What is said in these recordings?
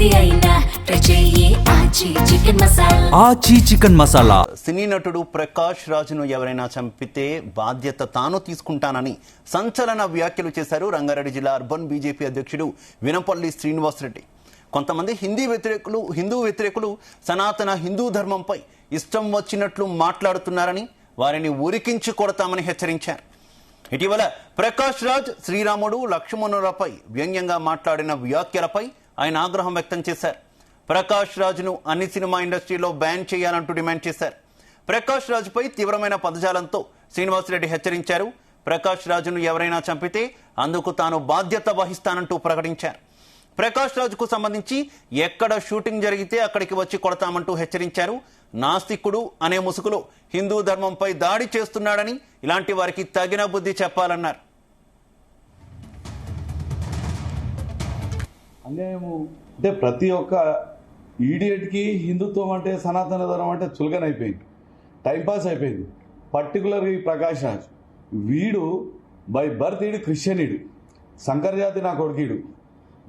ఏది అయినా ట్రై చెయ్యి ఆచి చికెన్ మసాలా. సినీ నటుడు ప్రకాష్ రాజును ఎవరైనా చంపితే బాధ్యత తాను తీసుకుంటానని సంచలన వ్యాఖ్యలు చేశారు రంగారెడ్డి జిల్లా అర్బన్ బీజేపీ అధ్యక్షుడు వినపల్లి శ్రీనివాసరెడ్డి. కొంతమంది హిందూ వ్యతిరేకులు సనాతన హిందూ ధర్మంపై ఇష్టం వచ్చినట్లు మాట్లాడుతున్నారని వారిని ఉరికించి కొడతామని హెచ్చరించారు. ఇటీవల ప్రకాష్ రాజ్ శ్రీరాముడు లక్ష్మణులపై వ్యంగ్యంగా మాట్లాడిన వ్యాఖ్యలపై ఆయన ఆగ్రహం వ్యక్తం చేశారు. ప్రకాష్ రాజ్ను అన్ని సినిమా ఇండస్ట్రీలో బ్యాన్ చేయాలంటూ డిమాండ్ చేశారు. ప్రకాష్ రాజ్పై తీవ్రమైన పదజాలంతో శ్రీనివాసరెడ్డి హెచ్చరించారు. ప్రకాష్ రాజును ఎవరైనా చంపితే అందుకు తాను బాధ్యత వహిస్తానంటూ ప్రకటించారు. ప్రకాష్ రాజుకు సంబంధించి ఎక్కడ షూటింగ్ జరిగితే అక్కడికి వచ్చి కొడతామంటూ హెచ్చరించారు. నాస్తికుడు అనే ముసుగులో హిందూ ధర్మంపై దాడి చేస్తున్నాడని, ఇలాంటి వారికి తగిన బుద్ధి చెప్పాలన్నారు. అన్యాయము అంటే ప్రతి ఒక్క ఈడియట్కి హిందుత్వం అంటే సనాతన ధర్మం అంటే చులకన అయిపోయింది, టైంపాస్ అయిపోయింది. పర్టికులర్గా ఈ ప్రకాష్ రాజ్ వీడు బై బర్త్ వీడు క్రిస్టియనీడు, శంకర్ జాతి నా కొడుకీడు.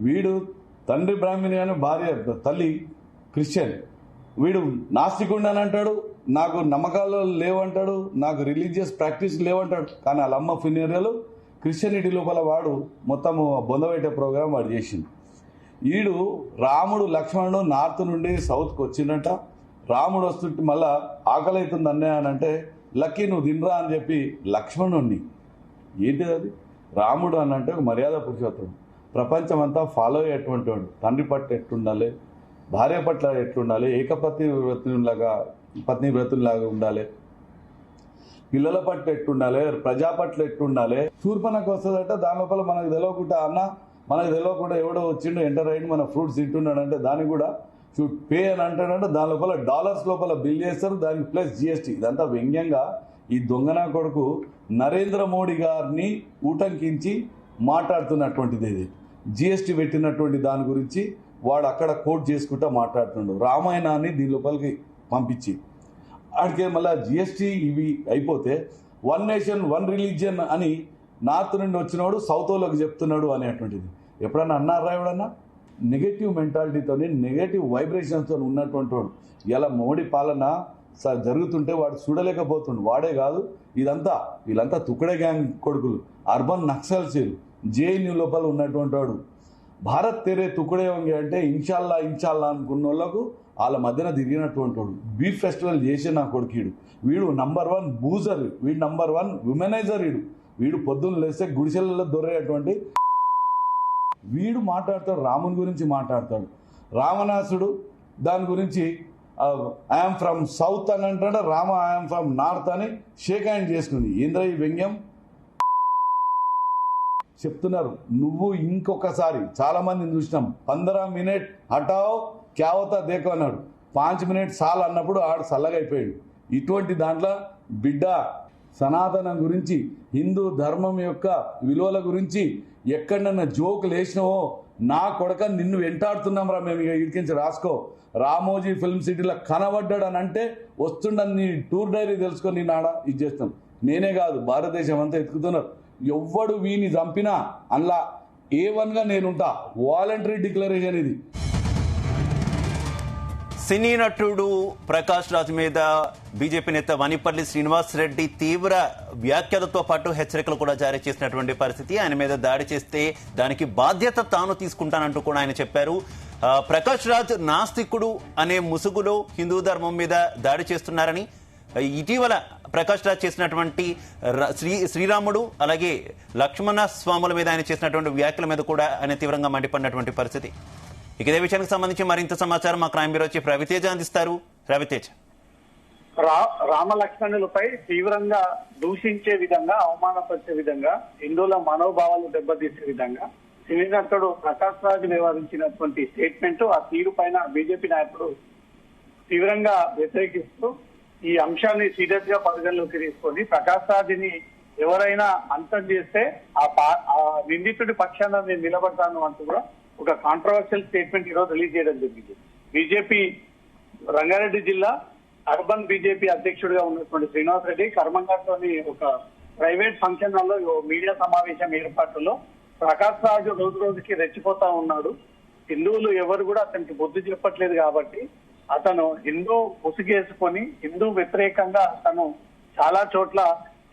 వీడు తండ్రి బ్రాహ్మణి అని భార్య తల్లి క్రిస్టియన్. వీడు నాస్తికుడు అని అంటాడు, నాకు నమ్మకాలు లేవంటాడు, నాకు రిలీజియస్ ప్రాక్టీస్ లేవంటాడు. కానీ వాళ్ళ అమ్మ ఫినియర్లు క్రిస్టియనిటీ లోపల వాడు మొత్తము బొందబెట్టే ప్రోగ్రాం వాడు చేసింది. వీడు రాముడు లక్ష్మణుడు నార్త్ నుండి సౌత్కి వచ్చిందంట. రాముడు వస్తుంటే మళ్ళా ఆకలి అవుతుంది అన్నయ్య అని అంటే లక్కీ నువ్వు తినరా అని చెప్పి లక్ష్మణుడిని ఏంటిది అది రాముడు అని అంటే ఒక మర్యాద పురుషోత్తముడు, ప్రపంచం అంతా ఫాలో అయ్యేటువంటి వాడు. తండ్రి పట్ల ఎట్లుండాలి, భార్య పట్ల ఎట్లుండాలి, పత్ని వ్రతుల్లాగా ఉండాలి, పిల్లల పట్ల ఎట్లుండాలి, ప్రజా పట్ల ఎట్లుండాలి. శూర్పణకు వస్తుందట, దాని లోపల మనకు తెలియకుండా మనకు తెలియకుండా ఎవడో వచ్చిండు ఎంటర్ అయ్యిండు మన ఫ్రూట్స్ తింటున్నాడు అంటే దానికి కూడా షుడ్ పే అని అంటాడంటే దాని లోపల డాలర్స్ లోపల బిల్ చేస్తారు, దానికి ప్లస్ జిఎస్టీ. ఇదంతా వ్యంగ్యంగా ఈ దొంగనా కొడుకు నరేంద్ర మోడీ గారిని ఊటంకించి మాట్లాడుతున్నటువంటిది. ఇది జిఎస్టీ పెట్టినటువంటి దాని గురించి వాడు అక్కడ కోట్ చేసుకుంటా మాట్లాడుతుండు. రామాయణాన్ని దీని లోపలికి పంపించి ఆడికే మళ్ళీ జిఎస్టీ ఇవి అయిపోతే వన్ నేషన్ వన్ రిలీజియన్ అని నార్త్ నుండి వచ్చినవాడు సౌత్ వాళ్ళకి చెప్తున్నాడు అనేటువంటిది. ఎప్పుడన్నా అన్నారా ఎవడన్నా? నెగటివ్ మెంటాలిటీతో నెగటివ్ వైబ్రేషన్స్తో ఉన్నటువంటి వాడు ఇలా మోడీ పాలన జరుగుతుంటే వాడు చూడలేకపోతుండు. వాడే కాదు వీళ్ళంతా తుక్కడే గ్యాంగ్ కొడుకులు, అర్బన్ నక్సల్సీలు, జేఎన్యూ లోపల ఉన్నటువంటి వాడు. భారత్ తెరే తుక్కడే వంగి అంటే ఇన్షాల్లా అనుకున్న వాళ్ళకు వాళ్ళ మధ్యన తిరిగినటువంటి వాడు. బీఫ్ ఫెస్టివల్ చేసే నా కొడుకీడు. వీడు #1 బూజర్, వీడు #1 విమెనైజర్. వీడు పొద్దున్న లేస్తే గుడిసెలలో దొరేటువంటి వీడు మాట్లాడతాడు, రాముని గురించి మాట్లాడతాడు. రావణాసుడు దాని గురించి ఐఎమ్ ఫ్రమ్ సౌత్ అని అంటాడు, రామ ఐఎమ్ ఫ్రమ్ నార్త్ అని షేక్ హ్యాండ్ చేసుకుంది. ఏంద్ర ఈ వ్యంగ్యం చెప్తున్నారు. నువ్వు ఇంకొకసారి చాలా మందిని చూసినాం, 15 మినిట్ హటావ్ క్యావతా దేకో అన్నాడు, 5 మినిట్ సాల్ అన్నప్పుడు ఆడు చల్లగా అయిపోయాడు. ఇటువంటి దాంట్లో బిడ్డ సనాతనం గురించి, హిందూ ధర్మం యొక్క విలువల గురించి ఎక్కడన్నా జోకులు వేసినావో నా కొడక నిన్ను వెంటాడుతున్నాం రా మేము, ఇక ఇడికించి రాసుకో. రామోజీ ఫిల్మ్ సిటీలో కనబడ్డాడు అని అంటే వస్తుండని నీ టూర్ డైరీ తెలుసుకొని నేను ఆడ ఇది చేస్తాం. నేనే కాదు భారతదేశం అంతా ఎత్తుకుతున్నారు. ఎవ్వడు వీని చంపినా అందులో A1గా నేనుంటా. వాలంటరీ డిక్లరేషన్ ఇది. సినీ నటుడు ప్రకాష్ రాజ్ మీద బీజేపీ నేత వనిపల్లి శ్రీనివాసరెడ్డి తీవ్ర వ్యాఖ్యలతో పాటు హెచ్చరికలు కూడా జారీ చేసినటువంటి పరిస్థితి. ఆయన మీద దాడి చేస్తే దానికి బాధ్యత తాను తీసుకుంటానంటూ కూడా ఆయన చెప్పారు. ప్రకాష్ రాజ్ నాస్తికుడు అనే ముసుగులో హిందూ ధర్మం మీద దాడి చేస్తున్నారని, ఇటీవల ప్రకాష్ రాజ్ చేసినటువంటి శ్రీరాముడు అలాగే లక్ష్మణ స్వాముల మీద ఆయన చేసినటువంటి వ్యాఖ్యల మీద కూడా ఆయన తీవ్రంగా మండిపడినటువంటి పరిస్థితి. ఇక ఇదే విషయానికి సంబంధించి మరింత సమాచారం మా క్రైమ్ బ్యూరో చీఫ్ రవితేజ అందిస్తారు. రవితేజ, రామలక్ష్మణులపై తీవ్రంగా దూషించే విధంగా, అవమానపరిచే విధంగా, హిందువుల మనోభావాలు దెబ్బతీసే విధంగా సినీ నటుడు ప్రకాష్ రాజ్ వ్యవహరించినటువంటి స్టేట్మెంట్, ఆ తీరు పైన బీజేపీ నాయకుడు తీవ్రంగా వ్యతిరేకిస్తూ ఈ అంశాన్ని సీరియస్ గా పరిగణలోకి తీసుకొని ప్రకాష్ రాజ్ని ఎవరైనా అంతం చేస్తే ఆ నిందితుడి పక్షాన నేను నిలబడతాను అంటూ కూడా ఒక కాంట్రవర్షియల్ స్టేట్మెంట్ ఈరోజు రిలీజ్ చేయడం జరిగింది. బీజేపీ రంగారెడ్డి జిల్లా అర్బన్ బీజేపీ అధ్యక్షుడిగా ఉన్నటువంటి శ్రీనివాసరెడ్డి కర్మంగాట్లోని ఒక ప్రైవేట్ ఫంక్షన్ హాల్లో మీడియా సమావేశం ఏర్పాటులో ప్రకాష్ రాజు రోజు రోజుకి రెచ్చిపోతా ఉన్నాడు, హిందువులు ఎవరు కూడా అతనికి బుద్ధి చెప్పట్లేదు కాబట్టి అతను హిందూ ముసుగేసుకొని హిందూ వ్యతిరేకంగా తను చాలా చోట్ల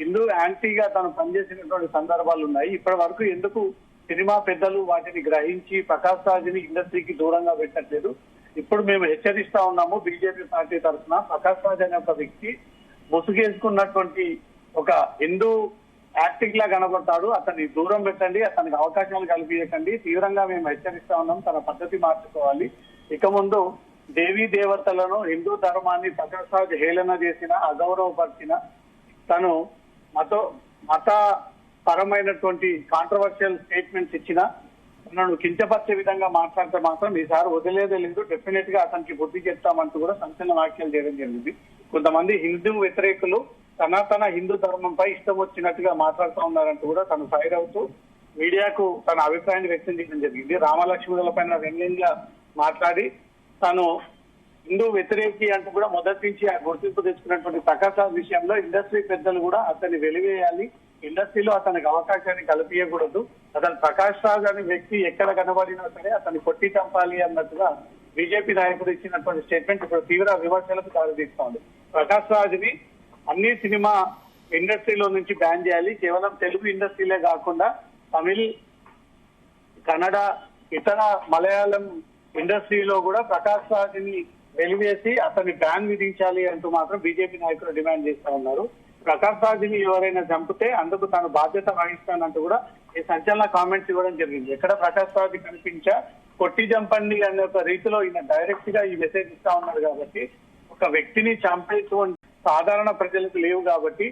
హిందూ యాంటీగా తను పనిచేసినటువంటి సందర్భాలు ఉన్నాయి. ఇప్పటి వరకు ఎందుకు సినిమా పెద్దలు వాటిని గ్రహించి ప్రకాష్ రాజ్ని ఇండస్ట్రీకి దూరంగా పెట్టట్లేదు? ఇప్పుడు మేము హెచ్చరిస్తా ఉన్నాము బీజేపీ పార్టీ తరఫున, ప్రకాష్ రాజ్ అనే ఒక వ్యక్తి ముసుగేసుకున్నటువంటి ఒక హిందూ యాక్టింగ్ లా కనబడతాడు. అతన్ని దూరం పెట్టండి, అతనికి అవకాశాలు కల్పించకండి. తీవ్రంగా మేము హెచ్చరిస్తా ఉన్నాం. తన పద్ధతి మార్చుకోవాలి. ఇక ముందు దేవీ దేవతలను, హిందూ ధర్మాన్ని ప్రకాష్ రాజ్ హేళన చేసిన, అగౌరవపరిచిన, తను మత పరమైనటువంటి కాంట్రవర్షియల్ స్టేట్మెంట్స్ ఇచ్చిన, తనను కించపరిచే విధంగా మాట్లాడితే మాత్రం ఈసారి వదిలేదే లేదు. డెఫినెట్ గా అతనికి బుద్ధి చెప్తామంటూ కూడా సంచలన వ్యాఖ్యలు చేయడం జరిగింది. కొంతమంది హిందూ వ్యతిరేకులు సనాతన హిందూ ధర్మంపై ఇష్టం వచ్చినట్టుగా మాట్లాడుతూ ఉన్నారంటూ కూడా తను ఫైర్ అవుతూ మీడియాకు తన అభిప్రాయాన్ని వ్యక్తం చేయడం జరిగింది. రామలక్ష్మణుల పైన వ్యంగ్యంగా మాట్లాడి తను హిందూ వ్యతిరేకి అంటూ కూడా మొదటి నుంచి ఆ గుర్తింపు తెచ్చుకున్నటువంటి ప్రకాష్ రాజ్ విషయంలో ఇండస్ట్రీ పెద్దలు కూడా అతన్ని వెలివేయాలి, ఇండస్ట్రీలో అతనికి అవకాశాన్ని కల్పించకూడదు, అతను ప్రకాష్ రాజ్ అనే వ్యక్తి ఎక్కడ కనబడినా సరే అతన్ని కొట్టి చంపాలి అన్నట్టుగా బీజేపీ నాయకుడు ఇచ్చినటువంటి స్టేట్మెంట్ ఇప్పుడు తీవ్ర విమర్శలకు దారితీస్తోంది. ప్రకాష్ రాజ్ని అన్ని సినిమా ఇండస్ట్రీలో నుంచి బ్యాన్ చేయాలి. కేవలం తెలుగు ఇండస్ట్రీలే కాకుండా తమిళ్, కన్నడ, ఇతర మలయాళం ఇండస్ట్రీలో కూడా ప్రకాష్ రాజ్ని వెలివేసి అతన్ని బ్యాన్ విధించాలి అంటూ మాత్రం బీజేపీ నాయకులు డిమాండ్ చేస్తా ఉన్నారు. ప్రకాష్ రాజ్ని ఎవరైనా చంపితే అందుకు తాను బాధ్యత వహిస్తానంటూ కూడా ఈ సంచలన కామెంట్స్ ఇవ్వడం జరిగింది. ఎక్కడ ప్రకాష్ రాజ్ కనిపించా కొట్టి చంపండి అనే ఒక రీతిలో ఈయన డైరెక్ట్ గా ఈ మెసేజ్ ఇస్తా ఉన్నారు కాబట్టి ఒక వ్యక్తిని చంపేటువంటి సాధారణ ప్రజలకు లేవు కాబట్టి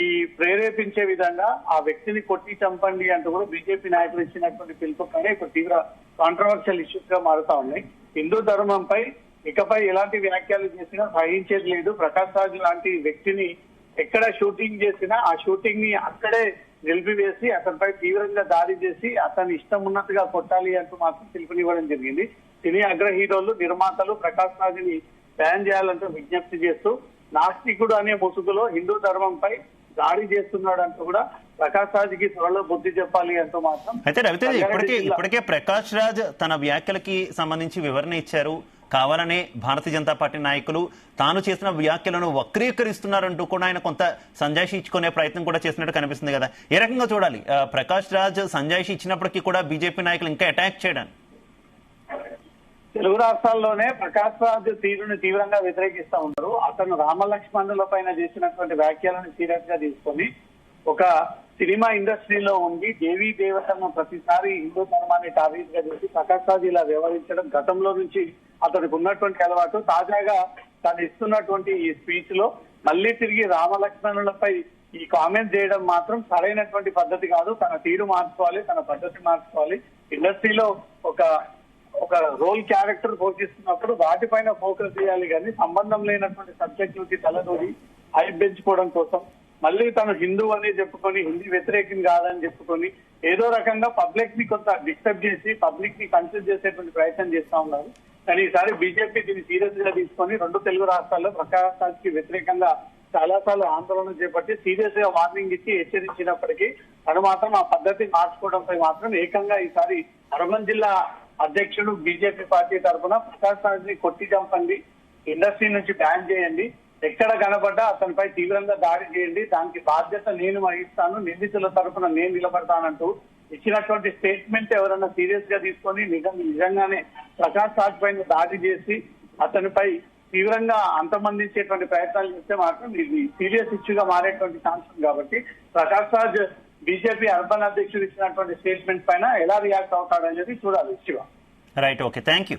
ఈ ప్రేరేపించే విధంగా ఆ వ్యక్తిని కొట్టి చంపండి అంటూ కూడా బీజేపీ నాయకులు ఇచ్చినటువంటి పిలుపు కానీ ఇప్పుడు తీవ్ర కాంట్రవర్షియల్ ఇష్యూస్ గా మారుతా ఉన్నాయి. హిందూ ధర్మంపై ఇకపై ఎలాంటి వ్యాఖ్యలు చేసినా సహించేది లేదు. ప్రకాష్ రాజ్ లాంటి వ్యక్తిని ఎక్కడ షూటింగ్ చేసినా ఆ షూటింగ్ ని అక్కడే నిలిపివేసి అతనిపై తీవ్రంగా దాడి చేసి అతని ఇష్టం ఉన్నట్టుగా కొట్టాలి అంటూ మాత్రం పిలుపునివ్వడం జరిగింది. సినీ అగ్ర హీరోలు, నిర్మాతలు ప్రకాష్ రాజ్ని బ్యాన్ చేయాలంటూ విజ్ఞప్తి చేస్తూ నాస్తికుడు అనే ముసుగులో హిందూ ధర్మంపై దాడి చేస్తున్నాడు అంటూ కూడా ప్రకాష్ రాజ్కి త్వరలో బుద్ధి చెప్పాలి అంటూ మాత్రం. అయితే రవితేజ ఇప్పటికే ప్రకాష్ రాజ్ తన వ్యాఖ్యలకి సంబంధించి వివరణ ఇచ్చారు. కావాలనే భారతీయ జనతా పార్టీ నాయకులు తాను చేసిన వ్యాఖ్యలను వక్రీకరిస్తున్నారంటూ కూడా ఆయన కొంత సంజాయిషి ఇచ్చుకునే ప్రయత్నం కూడా చేసినట్టు కనిపిస్తుంది కదా. ఏ రకంగా చూడాలి ప్రకాష్ రాజ్ సంజాయిషి ఇచ్చినప్పటికీ కూడా బీజేపీ నాయకులు ఇంకా అటాక్ చేయడానికి? తెలుగు రాష్ట్రాల్లోనే ప్రకాష్ రాజ్ తీరుని తీవ్రంగా వ్యతిరేకిస్తా ఉన్నారు. అతను రామలక్ష్మణుల పైన చేసినటువంటి వ్యాఖ్యలను సీరియస్ గా తీసుకొని ఒక సినిమా ఇండస్ట్రీలో ఉండి దేవీ దేవతలను ప్రతిసారి హిందూ ధర్మాన్ని టార్గెట్ గా చేసి ప్రకాష్ రాజ్ ఇలా వ్యవహరించడం గతంలో నుంచి అతనికి ఉన్నటువంటి అలవాటు. తాజాగా తను ఇస్తున్నటువంటి ఈ స్పీచ్ లో మళ్ళీ తిరిగి రామలక్ష్మణులపై ఈ కామెంట్ చేయడం మాత్రం సరైనటువంటి పద్ధతి కాదు. తన తీరు మార్చుకోవాలి, తన పద్ధతి మార్చుకోవాలి. ఇండస్ట్రీలో ఒక రోల్ క్యారెక్టర్ పోషిస్తున్నప్పుడు వాటిపైన ఫోకస్ చేయాలి కానీ సంబంధం లేనటువంటి సబ్జెక్టులకి తలదూరి హైప్ పెంచుకోవడం కోసం మళ్ళీ తను హిందూ అని చెప్పుకొని హిందీ వ్యతిరేకం కాదని చెప్పుకొని ఏదో రకంగా పబ్లిక్ ని కొంత డిస్టర్బ్ చేసి పబ్లిక్ ని కన్ఫ్యూజ్ చేసేటువంటి ప్రయత్నం చేస్తా ఉన్నారు. కానీ ఈసారి బీజేపీ దీన్ని సీరియస్ గా తీసుకొని రెండు తెలుగు రాష్ట్రాల్లో ప్రకాష్ రాజ్ కి వ్యతిరేకంగా చాలా సార్లు ఆందోళన చేపట్టి సీరియస్ గా వార్నింగ్ ఇచ్చి హెచ్చరించినప్పటికీ తను మాత్రం ఆ పద్ధతి మార్చుకోవడంపై మాత్రం ఏకంగా ఈసారి అర్బన్ జిల్లా అధ్యక్షుడు బీజేపీ పార్టీ తరఫున ప్రకాష్ రాజ్ ని కొట్టి చంపండి, ఇండస్ట్రీ నుంచి బ్యాన్ చేయండి, ఎక్కడ కనబడ్డా అతనిపై తీవ్రంగా దాడి చేయండి, దానికి బాధ్యత నేను వహిస్తాను, నిందితుల తరఫున నేను నిలబడతానంటూ ఇచ్చినటువంటి స్టేట్మెంట్ ఎవరైనా సీరియస్ గా తీసుకొని నిజంగానే ప్రకాష్ రాజ్ పైన దాడి చేసి అతనిపై తీవ్రంగా అంతమందించేటువంటి ప్రయత్నాలు చేస్తే మాత్రం ఇది సీరియస్ ఇష్యూగా మారేటువంటి ఛాన్స్ ఉంది. కాబట్టి ప్రకాష్ రాజ్ బీజేపీ అర్బన్ అధ్యక్షుడు ఇచ్చినటువంటి స్టేట్మెంట్ పైన ఎలా రియాక్ట్ అవుతాడనేది చూడాలి. Shiva. Right, okay, thank you.